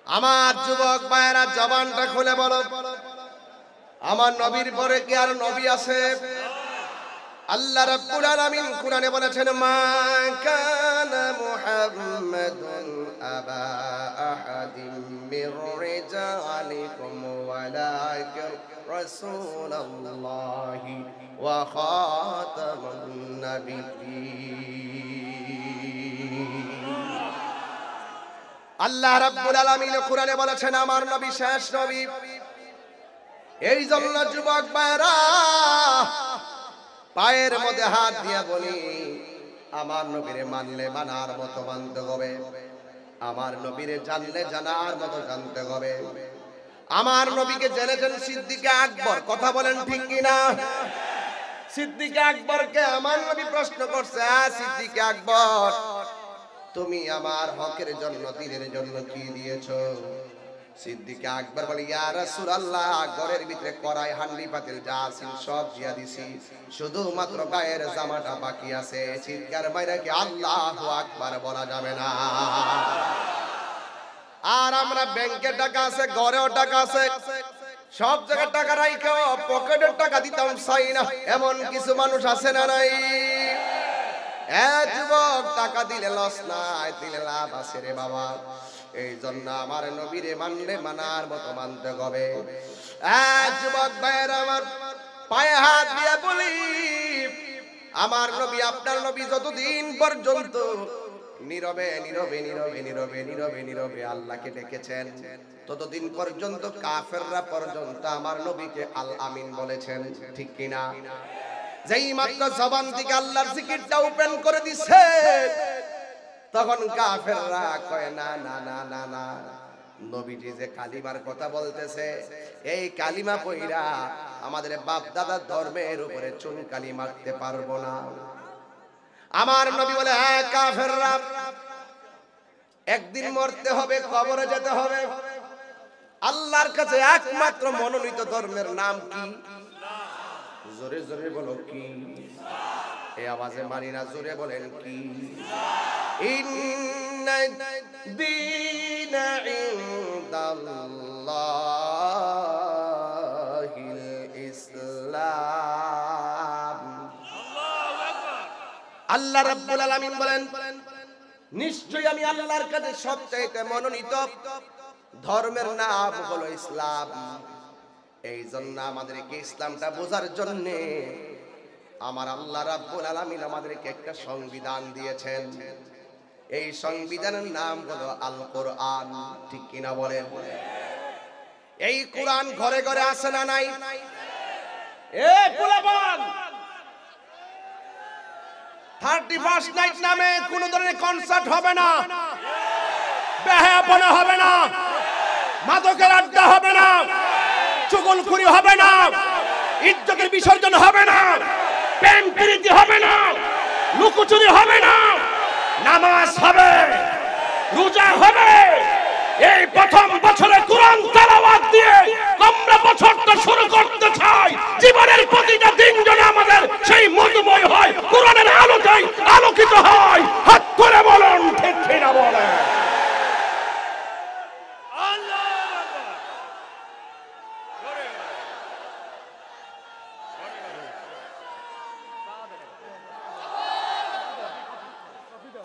আমার যুবক ভাইয়েরা জবানটা খুলে বলো, আমার নবীর পরে কি আর নবী আছে? আল্লাহ রাব্বুল আলামিন কুরআনে বলেছেন, মা কানা মুহাম্মাদুন আবা আহাদিম মির রিজালিকুম ওয়ালাকিন রাসূলুল্লাহি ওয়া খাতামুন নাবিয়্যিন। আল্লাহ রাব্বুল আলামিন কুরআনে বলেছেন আমার নবী শেষ নবী। এই জন্য যুবক ভাইরা পায়ের মধ্যে হাত দিয়া বলি, আমার নবীরে মানলে মানার মতো মানতে হবে, আমার নবীরে জানলে জানার মতো জানতে হবে। আমার নবীকে জেনেছেন সিদ্দিক আকবর, কথা বলেন ঠিক কিনা? সিদ্দিক আকবরকে আমার নবী প্রশ্ন করছে, সিদ্দিক আকবর তুমি আমার হকের জন্য দিনের জন্য কি দিয়েছো? সিদ্দিক আকবর বলে, ইয়া রাসূলুল্লাহ, ঘরের ভিতরে কড়াই হান্ডি পাতিল যা আছে সব দিয়া দিছি, শুধুমাত্র গায়ের জামাটা বাকি আছে। চিৎকার মাইরা কি আল্লাহু আকবার বলা যাবে না? আর আমরা ব্যাংকে টাকা আছে, ঘরেও টাকা আছে, সব জায়গায় টাকা রাখো, পকেটের টাকা দিতাম চাই না, এমন কিছু মানুষ আছে না নাই? যুবক, টাকা দিলে লস নাই, দিলে লাভ আছে রে বাবা। এই জন্য আমার নবীরে মানলে মানার মতো মানতে হবে। যুবক ভাইয়ের আমার পায়ে হাত দিয়ে বলি, আমার নবী আপনার নবী যতদিন পর্যন্ত নীরবে নীরবে নীরবে নীরবে নীরবে নীরবে আল্লাহকে ডেকেছেন, ততদিন পর্যন্ত কাফেররা পর্যন্ত আমার নবীকে আল আমিন বলেছেন, ঠিক কিনা? যেই মাত্র জবান থেকে আল্লাহর জিকিরটা ওপেন করে দিছে, তখন কাফেররা কয় না না না না না, নবীজি যে কালিমার কথা বলতেছে, এই কালিমা পয়রা আমাদের বাপ দাদার ধর্মের উপরে চুন কালি মারতে পারবো না। আমার নবী বলে, হ্যাঁ কাফেররা, একদিন মরতে হবে, কবরে যেতে হবে। আল্লাহর কাছে একমাত্র মনোনীত ধর্মের নাম কি? জোরে জোরে বলো কি? এই আওয়াজে মানি না, জোরে বলেন কি? ইন্নাদ-দীনা ইনদাল্লাহিল ইসলাম। আল্লাহ রাব্বুল আলামিন বলেন, নিশ্চয়ই আমি আল্লাহর কাছে সবচাইতে মনোনীত ধর্মের নাম হলো ইসলাম। এই জন্য আমাদেরকে ইসলামটা বোঝার জন্য আমার আল্লাহ রাব্বুল আলামিন আমাদেরকে একটা সংবিধান দিয়েছেন। এই সংবিধানের নাম হলো আল কোরআন, ঠিক কিনা বলেন? এই কোরআন ঘরে ঘরে আছে না নাই? এ কুলাবান, 31st নাইট নামে কোন ধরনের কনসার্ট হবে না, বেহায়াপনা হবে না, মাদকের আড্ডা হবে না, চুগলখুরি হবে না, ইজ্জতের বিসর্জন হবে না, প্রেম প্রীতি হবে না, লুকোচুরি হবে না, নামাজ হবে, রোজা হবে। এই প্রথম বছরে কোরআন তেলাওয়াত দিয়ে আমরা বছরটা শুরু করতে চাই। জীবনের প্রতিটা দিন যেন আমাদের সেই মধুময় হয়, কোরআনের আলোতেই আলোকিত হয়। হাত করে বলুন ঠিক কিনা বলেন?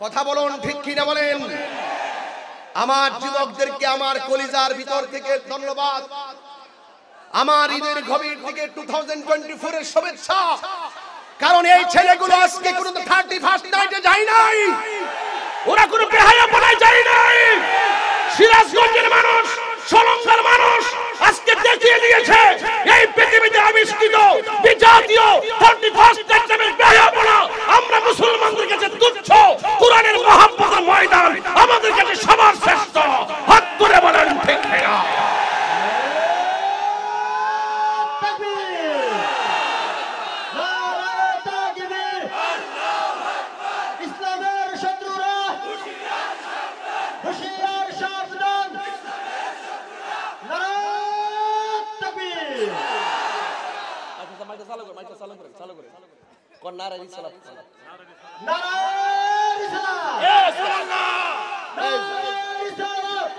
কথা বলুন ঠিক কিনা বলেন? আমার যুবকদেরকে আমার কলিজার ভিতর থেকে ধন্যবাদ। আমার ঈদের গভীর থেকে 2024 এর শুভেচ্ছা। কারণ এই ছেলেগুলো আজকে কোনো 31st নাইটে যায় নাই, ওরা কোনো বেহায়াপনায় যায় নাই। সিরাজগঞ্জের মানুষ, সলঙ্গার মানুষ আজকে দেখিয়ে দিয়েছে এই পৃথিবীতে আবিষ্কৃত বিজাতীয় 31st নাইটের বেহায়াপনা আমরা মুসলমানদের কাছে তুচ্ছ, কোরআনের মহব্বতের ময়দান আমাদের কাছে সবার শ্রেষ্ঠ। হাত করে বলেন ঠিক কিনা?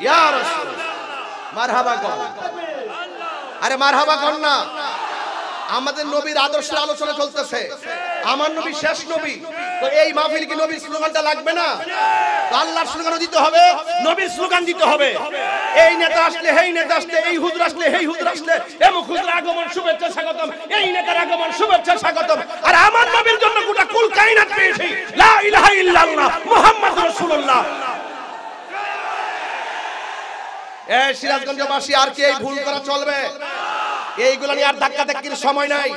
ইয়া রাসূল মারহাবা কর, আরে মারহাবা কর না। আমাদের নবীর আদর্শ আলোচনা চলতেছে, আমার নবী শেষ নবী, তো এই মাহফিল কি নবীর স্লোগানটা লাগবে না? আল্লাহর স্লোগানও দিতে হবে, নবীর স্লোগান দিতে হবে। এই নেতা আসলে, এই নেতা আসলে, এই হুজুর আসলে, এই হুজুর আসলে, এমুক হুজুর আগমন শুভেচ্ছা স্বাগতম, এই নেতার আগমন শুভেচ্ছা স্বাগতম। আর আমার নবীর জন্য গোটা কুল কায়নাত পেয়েছি, লা ইলাহা ইল্লাল্লাহ মুহাম্মাদুর রাসূলুল্লাহ। এই সিরাজগঞ্জবাসী আর কি এই ভুল করা চলবে? এইগুলো নিয়ে আর ধাক্কা ধাক্কির সময় নাই।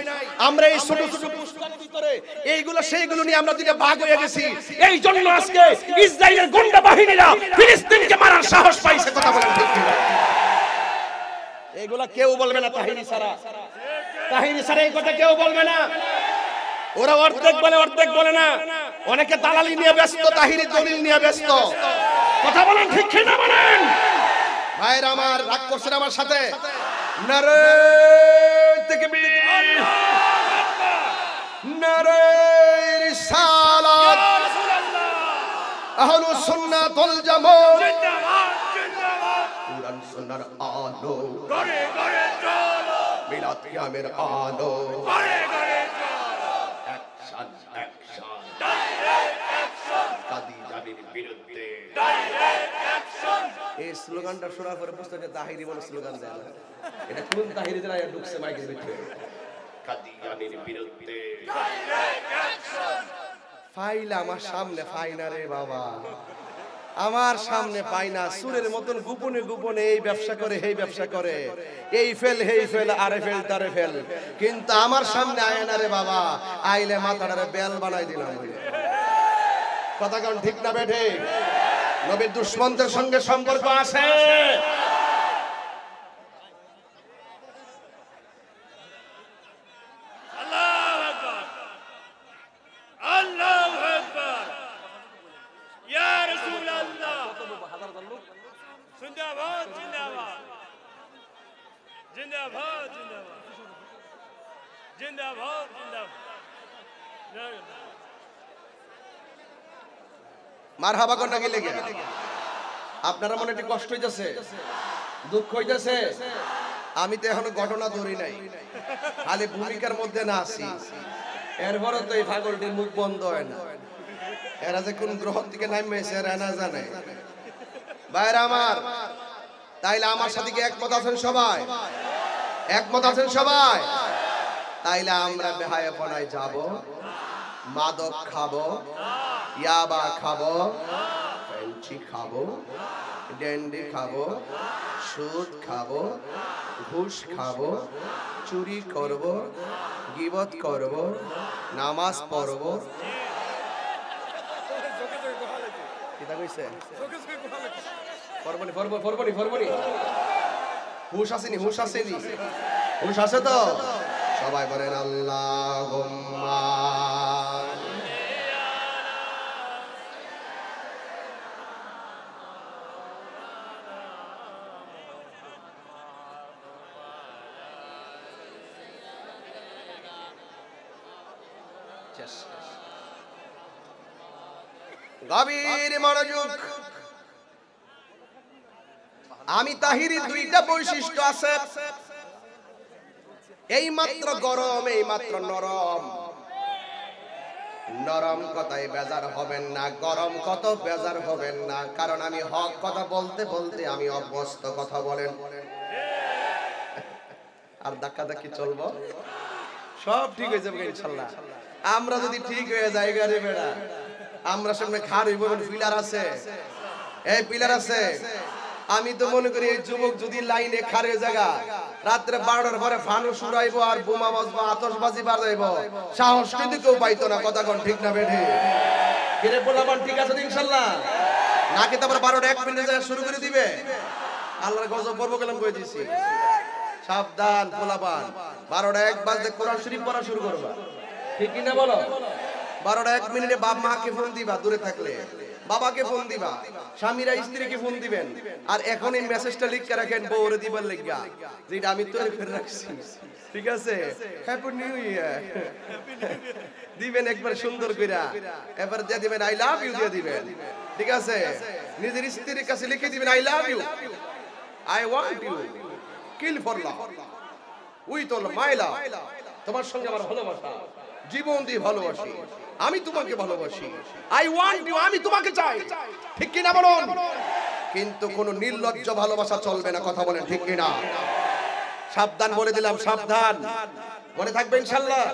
আমরা এই ছোট ছোট পুরস্কার ভিতরে এইগুলো সেইগুলো নিয়ে আমরা দুইটা ভাগ হয়ে গেছি। এই জন্য আজকে ইসরায়েলের গুন্ডা বাহিনীরা ফিলিস্তিনকে মারার সাহস পাইছে। কথা বলেন ঠিক কিনা? এইগুলা কেউ বলবে না তাহিরি ছাড়া, তাহিরি ছাড়া এই কথা কেউ বলবে না। ওরা অর্ধেক বলে, অর্ধেক বলে না। অনেকে দালালি নিয়ে ব্যস্ত, তাহিরি দলিল নিয়ে ব্যস্ত। কথা বলেন ঠিক কিনা বলেন? ভাইরা আমার, রাগ করছেন আমার সাথে? নারে তাকবীর, নারে রিসালাত, আহলুস সুন্নাত ওয়াল জামাত, জিন্দাবাদ জিন্দাবাদ, কুরআন সুন্নাহর আলো ঘরে ঘরে চলো, মিলাদ কিয়ামের আলো ঘরে ঘরে চলো, অ্যাকশন অ্যাকশন, ডাইরেক্ট অ্যাকশন, কাদিজানির বিরুদ্ধে ডাইরেক্ট অ্যাকশন। এই স্লোগানটা শোনার পরে বুঝতে হবে তাহিরি বলে স্লোগান দেয় না। এটা কোন তাহিরি যারা ঢুকছে মাইকের ভিতরে? কাদিয়ানির বিরুদ্ধে ডাইরেক্ট অ্যাকশন। ফাইল আমার সামনে ফাইনা রে বাবা, আমার সামনে পাইনা। সুরের মতন গোপনে গোপনে এই ব্যবসা করে, এই ব্যবসা করে, এই ফেল হেই ফেল, আরে ফেল তারে ফেল, কিন্তু আমার সামনে আয় না রে বাবা। আইলে মাথাটারে বেল বানাই দিলাম। কথা কোন ঠিক না বেঠে? নবীর দুশমনদের সঙ্গে সম্পর্ক আছে। আল্লাহু আকবার, আল্লাহু আকবার, ইয়া রাসূলুল্লাহ, জিন্দাবাদ জিন্দাবাদ, জিন্দাবাদ জিন্দাবাদ, জিন্দাবাদ জিন্দাবাদ। মারহাবা কোনটা কি লেগে? আপনারা মনে একটু কষ্ট হইতেছে, দুঃখ হইতেছে? আমি তো এখনো ঘটনা ধরি নাই, খালি ভূমিকার মধ্যে না আছি। এরপরও তো এই পাগলটির মুখ বন্ধ হয় না। এরা যে কোন গ্রহ থেকে নামছে এরা না জানে। ভাইরা আমার, তাইলে আমার সাথে কি একমত আছেন সবাই? একমত আছেন সবাই? তাইলে আমরা বেহায়াপনায় যাব, মাদক খাবো, ইয়াবা খাবো, ফেঞ্চি খাবো, ডেন্ডি খাবো, সুদ খাবো, ঘুষ খাবো, চুরি করব, গীবত করব, নামাজ পড়ব। কিতা কইছে? ফরবনি ফরবনি ফরবনি ফরবনি। হুশ আসেনি, হুশ আসেনি, হুশ আছে তো? সবাই বলেন আল্লাহুম্মা। গভীর মনোযোগ। আমি তাহিরি দুইটা বৈশিষ্ট্য আছে, এই মাত্র গরম, এই মাত্র নরম। নরম কথায় বেজার হবেন না, গরম কত বেজার হবেন না, কারণ আমি হক কথা বলতে বলতে আমি অভ্যস্ত। কথা বলেন। আর ধাক্কা ধাক্কি চলবো, সব ঠিক হয়ে যাবে ইনশাল্লাহ। আমরা যদি ঠিক হয়ে যাই গাড়ি বেড়া, আমরা সামনে খার হইব, পিলার আছে, এই পিলার আছে। আমি তো মনে করি এই যুবক যদি লাইনে খারে জায়গা রাত্রে 12টার পরে ফানুস উড়াইবো আর বোমা বাজবো, আতশবাজি বাজাইবো, সাহস কিন্তু কেউ পাইতো না। কথা কোন ঠিক না বেঠে? কিরে পোলাপান ঠিক আছে ইনশাল্লাহ? নাকি তারপর 12টা 1 মিনিটে যায় শুরু করে দিবে? আল্লাহর গজব পড়বো গেলাম কই দিছি। সাবধান পোলাপান, 12টা 1 বাজতে কোরআন শরীফ পড়া শুরু করবা, ঠিক কি না বলো? 12টা 1 মিনিটে বাপ মাকে ফোন দিবা, দূরে থাকলে বাবাকে ফোন দিবা, স্বামীরা স্ত্রীকে ফোন দিবেন। আর এখন এই মেসেজটা লিখে রাখেন বউরে দিবার লাগিয়া, যেটা আমি তৈরি করে রাখছি, ঠিক আছে? হ্যাপি নিউ ইয়ার দিবেন একবার সুন্দর কইরা, এবার দিয়ে দিবেন আই লাভ ইউ দিয়ে দিবেন, ঠিক আছে? নিজের স্ত্রীর কাছে লিখে দিবেন I love you, I want you kill for love with all my love. তোমার সঙ্গে আমার ভালোবাসা, জীবন দিয়ে ভালোবাসি, আমি তোমাকে ভালোবাসি। আই ওয়ান্ট ইউ, আমি তোমাকে চাই। ঠিক কি না বলুন? কিন্তু কোন নির্লজ্জ ভালোবাসা চলবে না, কথা বলেন ঠিক কি না? সাবধান বলে দিলাম, সাবধান, মনে থাকবে ইনশাআল্লাহ।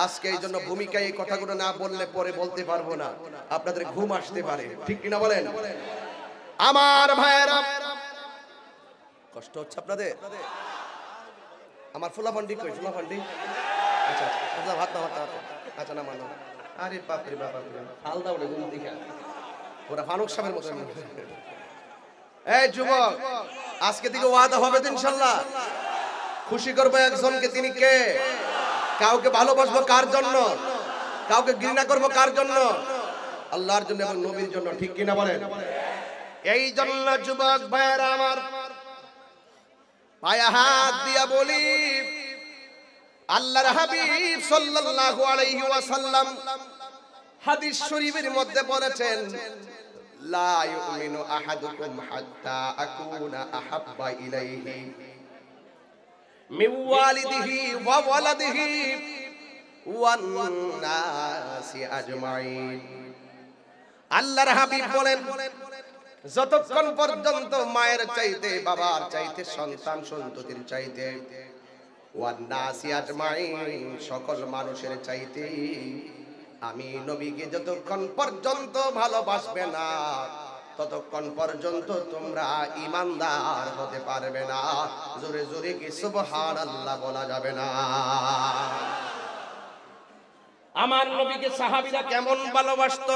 আজকে এই জন্য ভূমিকায় এই কথাগুলো না বললে পরে বলতে পারবো না, আপনাদের ঘুম আসতে পারে। ঠিক কি না বলেন? আমার ভাইয়েরা, কষ্ট হচ্ছে আপনাদের? আমার ফুলাফান্ডি কই? ফুলাফান্ডি আচ্ছা আচ্ছা, হাত না হাত না, আচ্ছা না মানো। আরে বাপ রে বাপ, ফাল দাও রে ঘুম দিকে, ওরা ফারুক সাহেবের মতো। এই যুবক, আজকে থেকে ওয়াদা হবে তো ইনশাআল্লাহ, খুশি করবো একজনকে। তিনি কে? কাউকে ভালোবাসবো কার জন্য? কাউকে ঘৃণা করবো কার জন্য? আল্লাহর জন্য এবং নবীর জন্য। ঠিক কিনা বলেন? এই জন্য যুবক ভাইয়েরা আমার, পায়ে হাত দিয়া বলি, আল্লাহর হাবিব সাল্লাল্লাহু আলাইহি ওয়াসাল্লাম হাদিস শরীফের মধ্যে বলেছেন, লা ইউমিনু আহাদুকুম হাত্তা আকুনা আহাব্বা ইলাইহি মিন ওয়ালিদিহি ওয়া ওয়ালাদিহি ওয়ান নাসি আজমাইন। আল্লাহর হাবিব বলেন, যতক্ষণ পর্যন্ত মায়ের চাইতে, বাবার চাইতে, সন্তান সন্ততির চাইতে, ওয়ান নাসি আজমাইন সকল মানুষের চাইতে আমি নবীকে যতক্ষণ পর্যন্ত ভালোবাসবে না, ততক্ষণ পর্যন্ত তোমরা ঈমানদার হতে পারবে না। জোরে জোরে কি সুবহানাল্লাহ বলা যাবে না? আমার নবীকে সাহাবীরা কেমন ভালোবাসতো?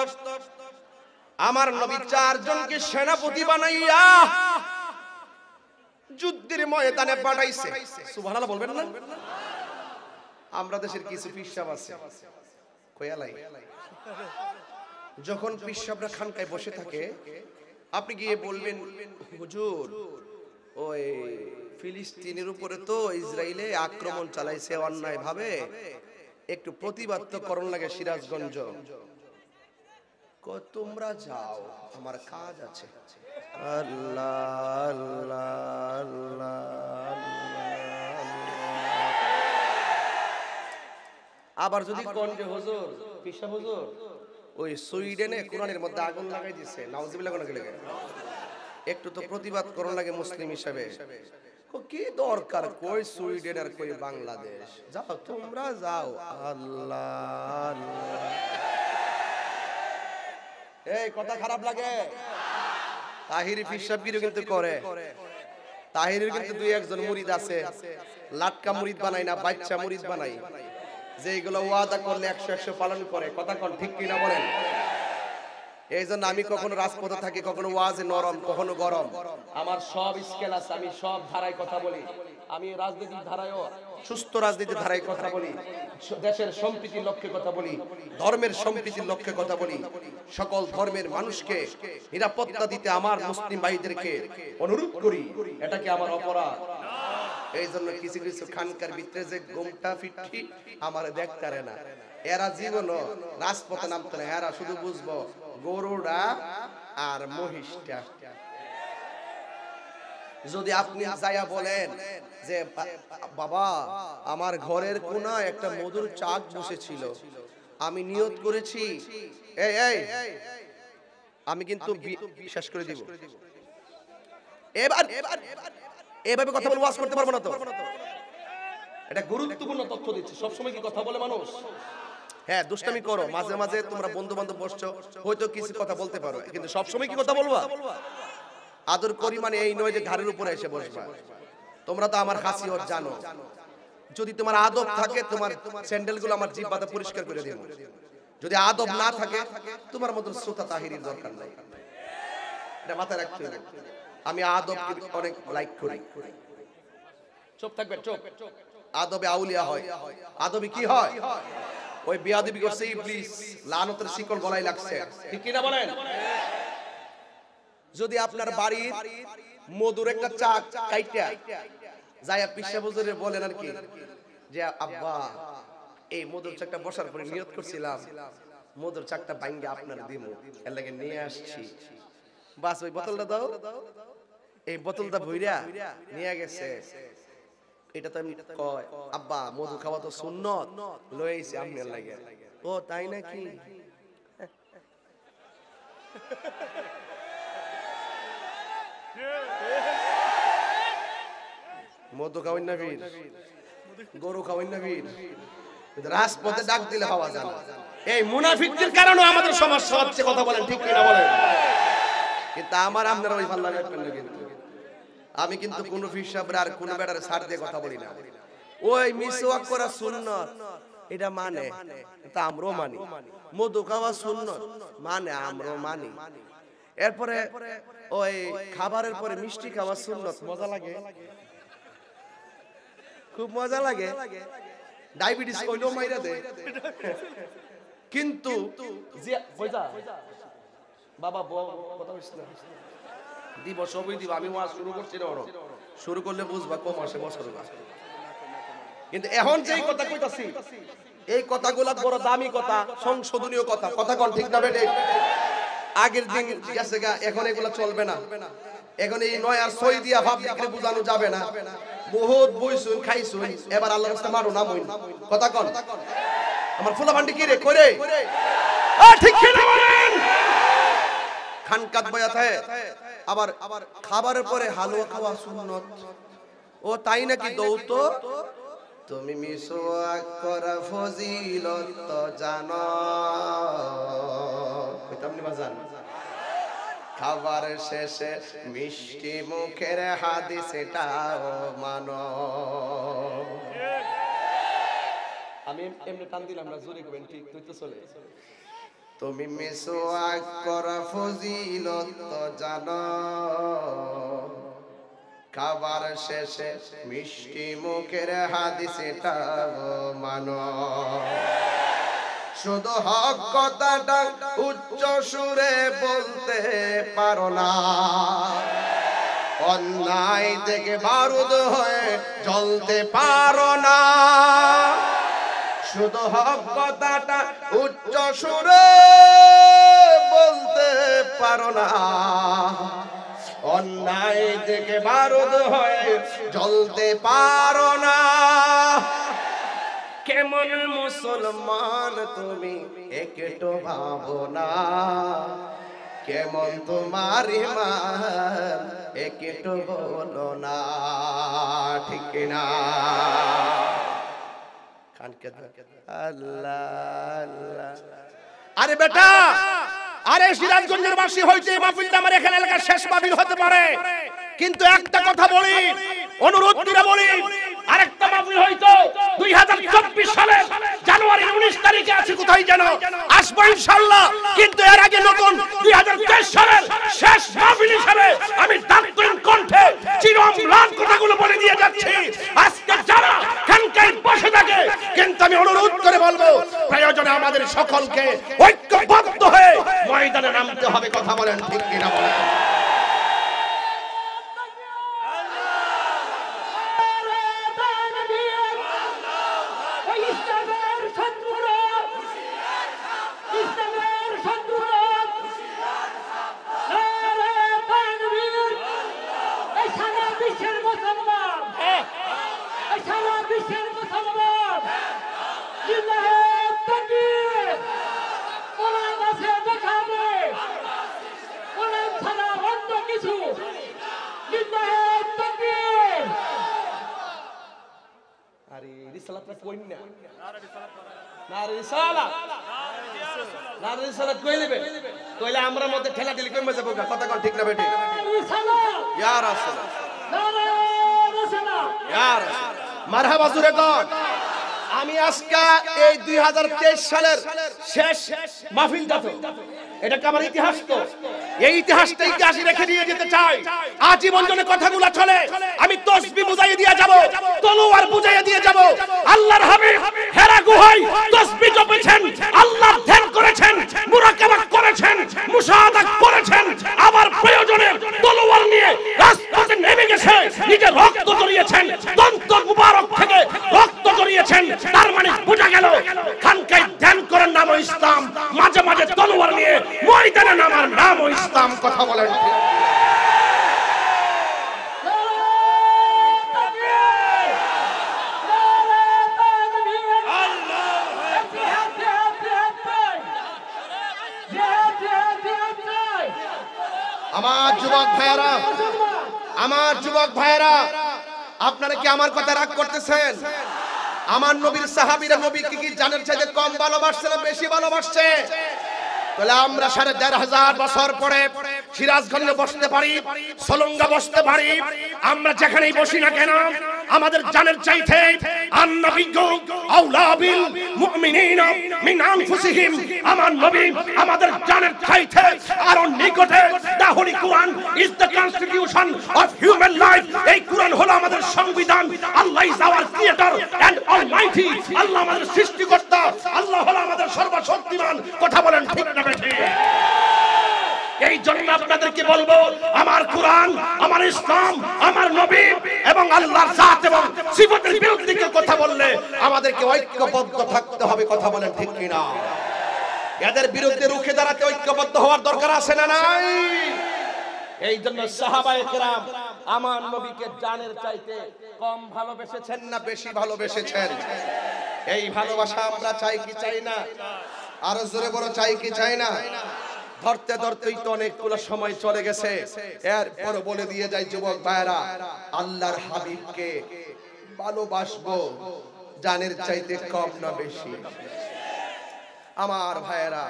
আমার নবী চারজনকে সেনাপতি বানাইয়া যুদ্ধের ময়দানে পাঠাইছে। সুবহানাল্লাহ বলবেন না? আমরা দেশের কিছু পিসাব আছে কয়ালাই, যখন পিসাবরা খানকায় বসে থাকে, আপনি গিয়ে বলবেন, হুজুর ওই ফিলিস্তিনের উপরে তো ইসরায়েলে আক্রমণ চালাইছে অন্যায় ভাবে, একটু প্রতিবাদ তো করণ লাগে সিরাজগঞ্জ। তোমরা যাও, আমার কাজ আছে। আল্লাহ আল্লাহ আল্লাহ। আবার যদি কোন যে হুজুর, পিসা হুজুর ওই সুইডেনে কোরআনের মধ্যে আগুন লাগাই দিছে, নাউজুবিল্লাহ কোন গেলে, একটু তো প্রতিবাদ করণ লাগে মুসলিম হিসেবে। কি দরকার কই সুইডেন আর কই বাংলাদেশ? যাও তোমরা যাও। আল্লাহ এই কথা খারাপ লাগে? তাহিরি পিসাবগিরও কিন্তু করে। তাহিরের কিন্তু দুই একজন মুরিদ আছে, লাটকা মুরিদ বানাই না, বাচ্চা মুরিদ বানাই, যেগুলো ওয়াদা করলে 100 পালন করে। কথা কোন ঠিক কিনা বলেন? এই জন্য আমি কখনো রাজপথে থাকি, কখনো ওয়াজে নরম, কখনো গরম। আমার সব স্কেল আছে, আমি সব ধারায় কথা বলি। আমি রাজনীতির ধারায়ও, সুস্থ রাজনীতির ধারায় কথা বলি, দেশের সম্প্রীতির লক্ষ্যে কথা বলি, ধর্মের সম্প্রীতির লক্ষ্যে কথা বলি। সকল ধর্মের মানুষকে নিরাপত্তা দিতে আমার মুসলিম ভাইদেরকে অনুরোধ করি। এটা কি আমার অপরাধ? এই জন্য কিছু কিছু খানকার ভিতরে যে গোমটা ফিটি আমার দেখতারে না, এরা জীবনও রাজপথে নামতো না। এরা শুধু বুঝবো গরুটা আর মহিষটা। যদি আপনি যাইয়া বলেন যে বাবা আমার ঘরের কোনায় একটা মধুর চাক বসেছিল, আমি নিয়ত করেছি, এই এই আমি কিন্তু শেষ করে দিব, এবার এভাবে কথা বলে ওয়াজ করতে পারবো না তো। এটা গুরুত্বপূর্ণ তথ্য দিচ্ছি। সবসময় কি কথা বলে মানুষ? হ্যাঁ, দুষ্টামি করো, মাঝে মাঝে তোমরা বন্ধু বান্ধব বসছো, হয়তো কিছু কথা বলতে পারো, কিন্তু সবসময় কি কথা বলবা? আদর করি মানে এই নয় যে ঘাড়ের উপরে এসে বসবা। তোমরা তো আমার খাসিয়ত জানো। যদি তোমার আদব থাকে, তোমার স্যান্ডেলগুলো আমার জিহ্বাতে পরিষ্কার করে দেব। যদি আদব না থাকে, তোমার মতো শ্রোতা তাহিরির দরকার নাই। এটা মাথায় রাখতে হবে। আমি আদবকে অনেক লাইক করি। চুপ থাকবে, চুপ। আদবে আউলিয়া হয়। আদবে কি হয়? ওই বেয়াদবি করছে ইবলিস, লানতের শিকল গলায় লাগছে। ঠিক কি না বলেন? যদি আপনার বাড়ির মধুর একটা চাক কাইটা যায়া পিসা হুজুরে বলেন আর কি যে আব্বা এই মধুর চাকটা বসার পরে নিয়ত করছিলাম মধুর চাকটা ভাঙ্গে আপনার দিমু, এর লাগে নিয়ে আসছি, বাস ওই বোতলটা দাও, এই বোতলটা ভইরা নিয়ে গেছে। এটা তো আমি কয় আব্বা মধু খাওয়া তো সুন্নত, লইছি আপনার লাগে। ও তাই নাকি? মধু খাওয়াই না বীর, গরু খাওয়াই না বীর, রাজপথে ডাক দিলে পাওয়া যায় না। এই মুনাফিকদের কারণে আমাদের সমস্যা হচ্ছে, কথা বলেন ঠিক কিনা বলেন? কিন্তু আমার আপনারা ওই পাল্লা রাখবেন না কিন্তু। আমি কিন্তু কোন ফিসাবরা আর কোন বেটার ছাড় দিয়ে কথা বলি না। ওই মিসওয়াক করা সুন্নত এটা মানে, তা আমরাও মানি। মধু খাওয়া সুন্নত মানে আমরাও মানি। এরপরে ওই খাবারের পরে মিষ্টি খাওয়া সুন্নত, মজা লাগে, খুব মজা লাগে। ডায়াবেটিস কইলেও মাইরা দেয়। কিন্তু বাবা কথা বলিস না, দিব সবই দিব। আমি ওয়াজ শুরু করছি না, শুরু করলে বুঝবা কম আসে বছর। কিন্তু এখন যে কথা কইতাছি, এই কথাগুলা বড় দামি কথা, সংশোধনীয় কথা। কথা কোন ঠিক না বেটে? আগের দিন গেছে গা, এখন এগুলা চলবে না। এখন এই নয় আর সই দিয়া ভাব বিক্রি বুঝানো যাবে না। বহুত বইছুন খাইছুন, এবার আল্লাহর রাস্তায় মারো না মইন। কথা কোন? আমার ফুলা ভান্ডি কি রে কইরে? ঠিক কি না বলেন? খানকাত বয়াত হয়। আবার খাবারের পরে হালুয়া খাওয়া সুন্নত। ও তাই নাকি? দৌত তুমি মিসওয়াক করা ফজিলত তো জানো, কইতাম না জান। খাবার শেষে মিষ্টি মুখের হাদিস এটাও মানো। আমি এমনি টান দিলাম না, জোরে কইবেন ঠিক, তুই তো চলে। তুমি মিসওয়াক করা ফজিলত তো জানো, খাবার শেষে মিষ্টি মুখের হাদিস এটাও মানো। শুধু হক কথাটা উচ্চ সুরে বলতে পারো না, অন্যায় থেকে বারুদ হয়ে জ্বলতে পারো না। শুধু হক কথাটা উচ্চ সুরে বলতে পারো না, অন্যায় থেকে বারুদ হয়ে জ্বলতে পারো না। কেমন মুসলমান তুমি একটু ভাবো না, কেমন তোমার ঈমান একটু বলো না, ঠিক না? আল্লাহ আল্লাহ। আরে বেটা, আরে সিরাজগঞ্জের বাসী হইতে মাহফিলটা আমার এখানে এলাকার শেষ মাহফিল হতে পারে, কিন্তু একটা কথা বলি, অনুরোধ করে বলি, আরেকটা মাহফিল হইতো 2024 সালের জানুয়ারি 19 তারিখে আছে, কোথায় যেন আসবো ইনশাআল্লাহ। কিন্তু এর আগে নতুন 2023 সালের শেষ মাহফিল হিসেবে আমি দায়িত্বহীন কণ্ঠে চিরম্লান কথাগুলো বলে দিয়ে যাচ্ছি। আজকে যারা খানকায় বসে থাকে, কিন্তু আমি অনুরোধ করে বলবো, প্রয়োজনে আমাদের সকলকে ঐক্যবদ্ধ হয়ে ময়দানে নামতে হবে। কথা বলেন ঠিক কিনা বলেন? আমরা মধ্যে ঠেলা ঠেলি কমে যাবো, কথা কোন ঠিক না বেটি? ইয়া রাসূলুল্লাহ, ইয়া রাসূলুল্লাহ, মারহাবা জোরে কোন। আমি আজকে এই 2023 সালের শেষ মাহফিলটা, তো এটা কি আমার ইতিহাস? তো এই ইতিহাসটা ইতিহাসে রেখে দিয়ে যেতে চাই। আজীবন জন্য কথাগুলো চলে। আমি তাসবিহ বুঝাইয়ে দিয়ে যাব, তলোয়ার বুঝাইয়ে দিয়ে যাব। আল্লাহর হাবিব হেরা গুহায় তাসবিহ জপেছেন, আল্লাহর ধ্যান করেছেন, মুরাকাবা করেছেন, মুশাহাদা করেছেন। আবার প্রয়োজনে তলোয়ার নিয়ে রাজপথে নেমে গেছে, নিজে রক্ত ঝরিয়েছেন, দন্ত মুবারক থেকে রক্ত ঝরিয়েছেন। তার মানে বোঝা গেল খানকায় ধ্যান করার নাম ইসলাম, মাঝে মাঝে তলোয়ার নিয়ে ময়দানে নামার নাম ইসলাম। কথা বলেন। আমার যুবক ভাইরা, আপনারা কি আমার কথা রাগ করতেছেন? আমার নবীর সাহাবীরা নবীকে কি জানের চাইতে কম ভালোবাসছে না বেশি ভালোবাসছে? তাহলে আমরা ১৫০০ বছর পরে সিরাজগঞ্জে বসতে পারি, সোলঙ্গা বসতে পারি, আমরা যেখানেই বসি না কেন আমাদের জানের চাইতে আন-নবিয়্যু আওলা বিল মুমিনিনা মিন আনফুসিহিম, আমার নবী আমাদের জানের চাইতে আরো নিকটে। The holy Quran is the constitution of human life. এই কোরআন হলো আমাদের সংবিধান। Allah is our creator and almighty. আল্লাহ আমাদের সৃষ্টিকর্তা, আল্লাহ হলো আমাদের সর্বশক্তিমান। কথা বলেন ঠিক না বেঠিক? এই জন্য আপনাদেরকে বলবো, আমার কোরআন, আমার ইসলাম, আমার নবী এবং আল্লাহর জাত এবং সিফাতের বিরুদ্ধে কেউ কথা বললে আমাদেরকে ঐক্যবদ্ধ থাকতে হবে। কথা বলেন ঠিক কিনা? এদের বিরুদ্ধে রুখে দাঁড়াতে ঐক্যবদ্ধ হওয়ার দরকার আছে না নাই? এই জন্য সাহাবায়ে কেরাম আমার নবীকে জানের চাইতে কম ভালোবেসেছেন না বেশি ভালোবেসেছেন? এই ভালোবাসা আমরা চাই কি চাই না? আরো জোরে বড় চাই কি চাই না? ধরতে ধরতেই তো অনেকগুলো সময় চলে গেছে। এরপর বলে দিয়ে যাই যুবক ভাইরা, আল্লাহর হাবিবকে ভালোবাসবো জানের চাইতে কম না বেশি? আমার ভাইরা,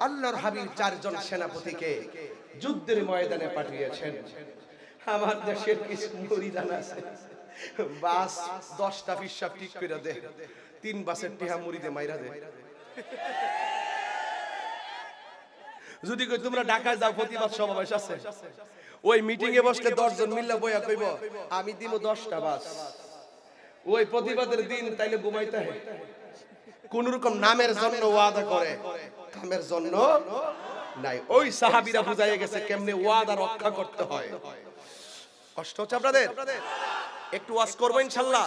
আল্লাহর হাবিব 4 জন সেনাপতিকে যুদ্ধের ময়দানে পাঠিয়েছেন। আমার দেশের কিছু মুরিদান আছে, বাস 10টা ফিসাব ঠিক করে দে, 3 বাসের টিহা মুরিদে মাইরা দে। যদি কই তোমরা ঢাকায় যাও, প্রতিবাদ সমাবেশ আছে, ওই মিটিং এ বসলে 10 জন মিল্লা বইয়া কইব আমি দিব 10টা বাস। ওই প্রতিবাদের দিন তাইলে ঘুমাইতে হয়। কোন রকম নামের জন্য ওয়াদা করে, কামের জন্য নাই। ওই সাহাবীরা বুঝাইয়া গেছে কেমনে ওয়াদা রক্ষা করতে হয়। কষ্ট হচ্ছে আপনাদের? একটু ওয়াজ করব ইনশাআল্লাহ।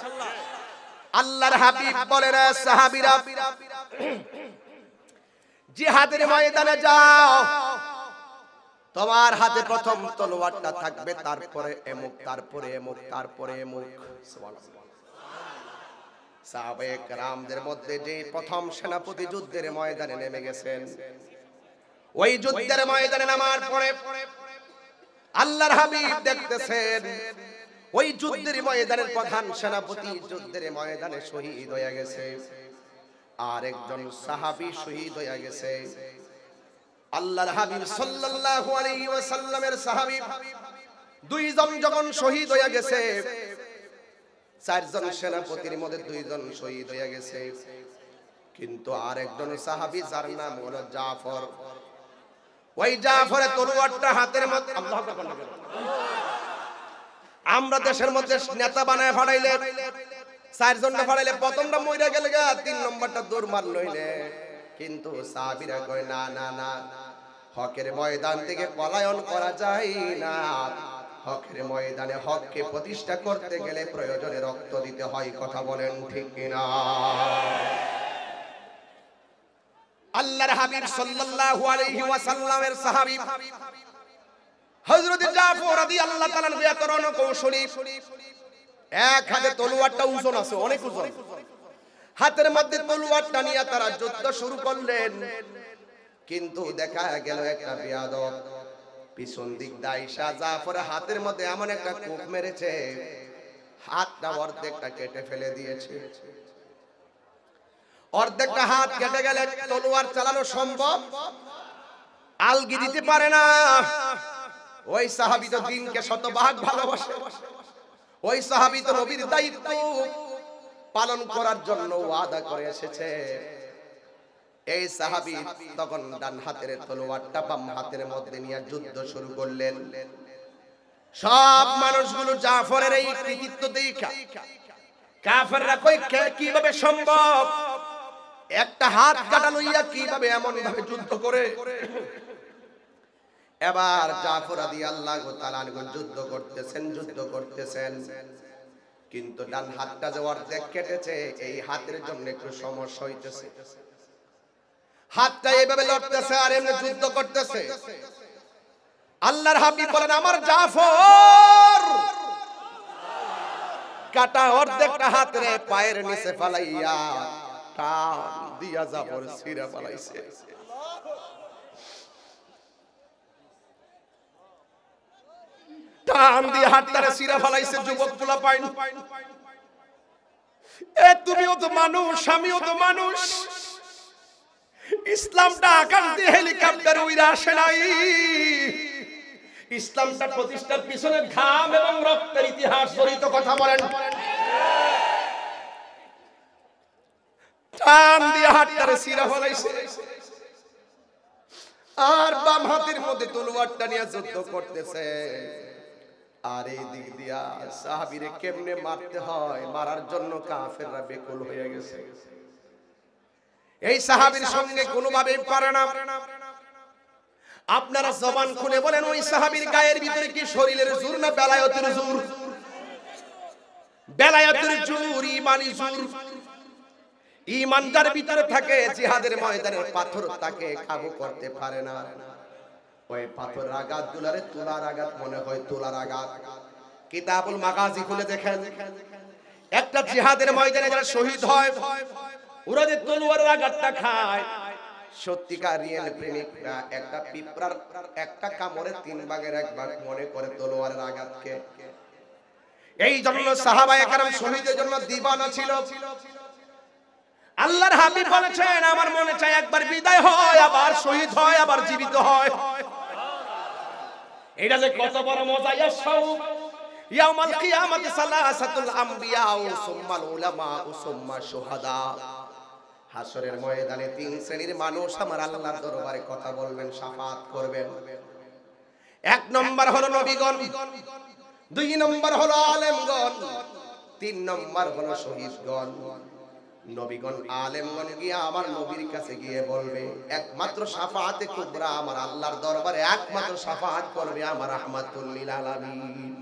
আল্লাহর হাবিব বলেন, সাহাবীরা জিহাদের ময়দানে যাও, তোমার হাতে প্রথম তলোয়ারটা থাকবে, তারপরে এমুক, তারপরে এমুক, তারপরে এমুক। সুবহানাল্লাহ। সাহাবায়ে কেরামদের মধ্যে যে প্রথম সেনাপতি যুদ্ধের ময়দানে নেমে গেছেন, ওই যুদ্ধের ময়দানে নামার পরে আল্লাহর হাবিব দেখতেছেন ওই যুদ্ধের ময়দানের প্রধান সেনাপতি যুদ্ধের ময়দানে শহীদ হয়ে গেছে, আর একজন সাহাবী শহীদ হয়ে গেছে। আল্লাহর হাবিব সাল্লাল্লাহু আলাইহি ওয়াসাল্লামের সাহাবী 2 জন যখন শহীদ হয়ে গেছে, 4 জন সেনাপতির মধ্যে 2 জন শহীদ হয়ে গেছে, কিন্তু আরেকজন সাহাবী যার নাম হলো জাফর, ওই জাফরের তলোয়ারটা হাতের মধ্যে, আল্লাহু আকবার। আমরা দেশের মধ্যে নেতা বানায় ফাড়াইলে 4 জনটা ফাড়াইলে প্রথমটা মইরা গেলে গা, 3 নম্বরটা দৌড় মারল হইলে, কিন্তু সাহাবীরা কয় না না না, হকের ময়দান থেকে পলায়ন করা যায় না। হকের ময়দানে হককে প্রতিষ্ঠা করতে গেলে প্রয়োজনে রক্ত দিতে হয়। কথা বলেন ঠিক কিনা? আল্লাহর হাবিব সাল্লাল্লাহু আলাইহি ওয়াসাল্লামের সাহাবী হযরত জাফর রাদিয়াল্লাহু তাআলা এত রণকৌশলী, এক হাতে তলোয়ারটা ওজন আছে, অনেক ওজন, হাতের মধ্যে তলোয়ারটা নিয়ে তারা যুদ্ধ শুরু করলেন। কিন্তু দেখা গেল একটা বেয়াদব পিছন দিক দাইসা জাফরের হাতের মধ্যে এমন একটা কোপ মেরেছে, হাতটা অর্ধেকটা কেটে ফেলে দিয়েছে। অর্ধেকটা হাত কেটে গেলে তলোয়ার চালানো সম্ভব, আলগি দিতে পারে না। ওই সাহাবী তো দিনকে শতভাগ ভালোবাসে, ওই সাহাবী তো নবীর দায়িত্ব পালন করার জন্য ওয়াদা করে এসেছে। এই সাহাবী তখন ডান হাতের তলোয়ারটা বাম হাতের মধ্যে নিয়ে যুদ্ধ শুরু করলেন। সব মানুষগুলো জাফরের এই কৃতিত্ব দেখা কাফেররা কই কিভাবে সম্ভব, একটা হাত কাটা লইয়া কিভাবে এমন ভাবে যুদ্ধ করে। এবার জাফর রাদিয়াল্লাহু তাআলা আনহু যুদ্ধ করতেছেন, কিন্তু ডান হাতটা যে অর্ধেক কেটেছে, এই হাতের জন্য একটু সমস্যা হইতেছে। হাতটা এইভাবে লড়তেছে আর এমনি যুদ্ধ করতেছে। আল্লাহর হাবিব বলেন, আমার জাফর কাটা অর্ধেকটা হাতের পায়ের নিচে ফালাইয়া টান দিয়া জাফর ছিঁড়া ফালাইছে। টান দিয়ে হাতটারে সিরা ফলাইছে যুবক পোলা পাইন। এ তুমিও তো মানুষ, আমিও তো মানুষ। ইসলামটা আকাশ দিয়ে হেলিকপ্টার উইরা আসে নাই। ইসলামটা প্রতিষ্ঠার পিছনে ঘাম এবং রক্তের ইতিহাস জড়িত, কথা বলেন। টান দিয়ে হাতটারে সিরা ফলাইছে, আর বাম হাতের মধ্যে তলোয়ারটা নিয়ে যুদ্ধ করতেছে। আর এই দিক দিয়া সাহাবীরে কেমনে মারতে হয়, মারার জন্য কাফেররা বেকুল হয়ে গেছে। এই সাহাবীর সঙ্গে কোনোভাবেই পারে না। আপনারা জবান খুলে বলেন, ওই সাহাবীর গায়ের ভিতরে কি শরীরের জোর না বেলায়েতের জোর? বেলায়েতের জোর, ঈমানি জোর। ঈমানদার ভিতরে থাকে, জিহাদের ময়দানের পাথর তাকে কাবু করতে পারে না। ওই পাথরের আঘাত গুলারে তুলার আঘাত মনে হয়, তুলার আঘাত। কিতাবুল মাগাজি খুলে দেখেন, একটা জিহাদের ময়দানে যারা শহীদ হয়, ওরা যে তলোয়ারের আঘাতটা খায়, সত্যিকার রিয়েল প্রেমিকরা একটা পিঁপড়ার একটা কামড়ে 3 ভাগের 1 ভাগ মনে করে তলোয়ারের আঘাতকে। এই জন্য সাহাবায়ে কেরাম শহীদের জন্য দিবানা ছিল। আল্লাহর হাবিব বলেছেন, আমার মনে চায় একবার বিদায় হয়, আবার শহীদ হয়, আবার জীবিত হয়। এটা যে কত বড় মজা! ইয়াউমাল কিয়ামাতি সালাসাতুল আমবিয়া ওয়া সুম্মাল উলামা ওয়া সুম্মা শুহাদা। হাসরের ময়দানে 3 শ্রেণীর মানুষ আমার আল্লাহর দরবারে কথা বলবেন, শাফাআত করবেন। 1 নম্বর হলো নবীগণ, 2 নম্বর হলো আলেমগণ, 3 নম্বর হলো শহীদগণ। নবীগণ আলেমগণ গিয়ে আমার নবীর কাছে গিয়ে বলবে, একমাত্র শাফাআতে কুবরা আমার আল্লাহর দরবারে একমাত্র শাফাআত করবে আমার রাহমাতুল লিল আলামিন।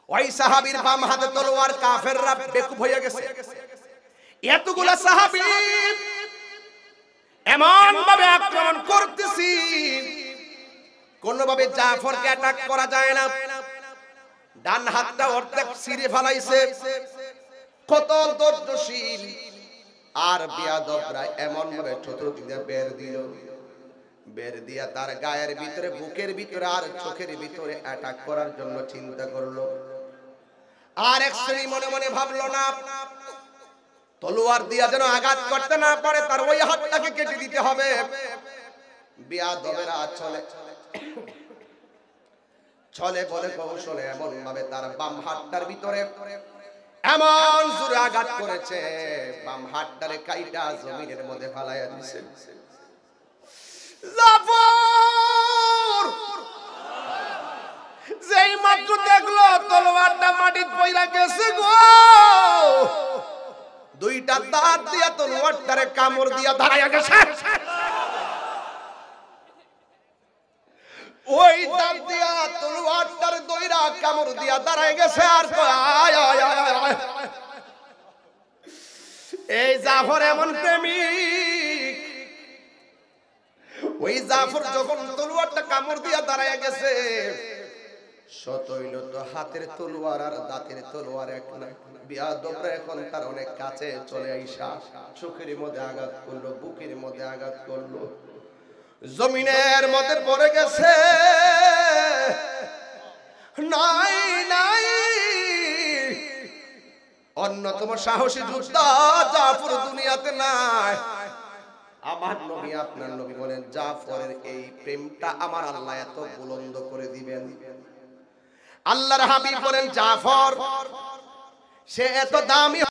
ওই সাহাবীর বাম হাতে তলোয়ার, কাফেররা বেকুব হয়ে গেছে। এতগুলা সাহাবী এমন ভাবে আক্রমণ করতেছি, কোনভাবে জাফরকে অ্যাটাক করা যায় না। ডান হাতটা অর্ধেক ছিঁড়ে ফেলাইছে। কত ধৈর্যশীল আর বেয়াদবরা এমন ভাবে চতুর্দিকে বের দিল, বের দিয়া তার গায়ের ভিতরে, বুকের ভিতরে আর চোখের ভিতরে অ্যাটাক করার জন্য চিন্তা করলো। আর এক শ্রেণী মনে মনে ভাবলো, না, তলোয়ার দিয়া যেন আঘাত করতে না পারে, তার ওই হাতটাকে কেটে দিতে হবে। বেয়াদবেরা ছলে বলে কৌশলে এমন ভাবে তার বাম হাতটার ভিতরে এমন জোরে আঘাত করেছে, বাম হাতটারে কাইটা জমিনের মধ্যে ফালাইয়া দিয়েছে। জাফর যেই মাত্র দেখলো তলোয়ারটা মাটিতে পইরা গেছে গো, 2টা দাঁত দিয়া তলোয়ারটারে কামড় দিয়া দাঁড়াইয়া গেছে। ওই দাঁত দিয়া তলোয়ারটার দইরা কামড় দিয়া দাঁড়ায় গেছে। আর আয় আয় আয়, এই জাফর এমন প্রেমিক। ওই জাফর যখন তলোয়ারটা কামড় দিয়া দাঁড়ায় গেছে, সতইল তো হাতের তলোয়ার আর দাঁতের তলোয়ার এক না। বেয়াদবরা এখন তার অনেক কাছে চলে আইসা চোখের মধ্যে আঘাত করলো, বুকের মধ্যে আঘাত করলো, জমিনের মধ্যে পড়ে গেছে। নাই নাই, অন্যতম সাহসী যোদ্ধা জাফর দুনিয়াতে নাই। আমার নবী, আপনার নবী বলেন, জাফরের এই প্রেমটা আমার আল্লাহ এত বুলন্দ করে দিবেন। আল্লাহর হাবিব বলেন, জাফর সে এত দামি